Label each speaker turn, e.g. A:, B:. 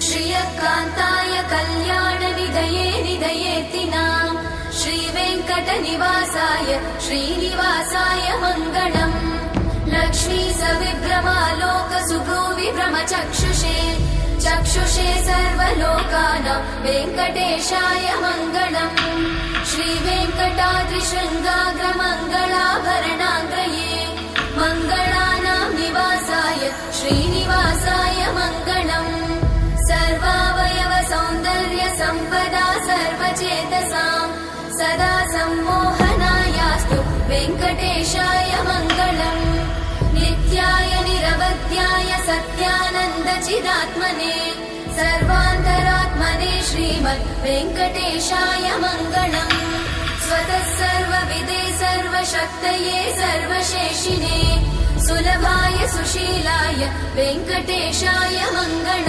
A: श्रियकान्ताय कल्याणनिधये निधयेतिनाम् श्रीवेङ्कटनिवासाय श्रीनिवासाय मङ्गलम् लक्ष्मी सविभ्रमालोक सुभ्रूविभ्रमचक्षुषे चक्षुषे सर्वलोकानां वेङ्कटेशाय मङ्गलम् श्रीवेङ्कटाद्रिशृङ्गाग्रमङ्गलाभरणाङ्गये मङ्गलानां निवासाय श्रीनिवासाय मङ्गलम् सर्वावयव सौन्दर्य सम्पदा सर्वचेतसां सदा सम्मोहनायास्तु वेङ्कटेशाय मङ्गलम् नित्याय निरवध्याय सत्यानन्द चिदात्मने सर्वान्तरात्मने श्रीमद् वेङ्कटेशाय मङ्गलम् स्वतः सर्वविदे सर्वशक्तये सर्वशेषिने सुलभाय सुशीलाय वेङ्कटेशाय मङ्गलम्।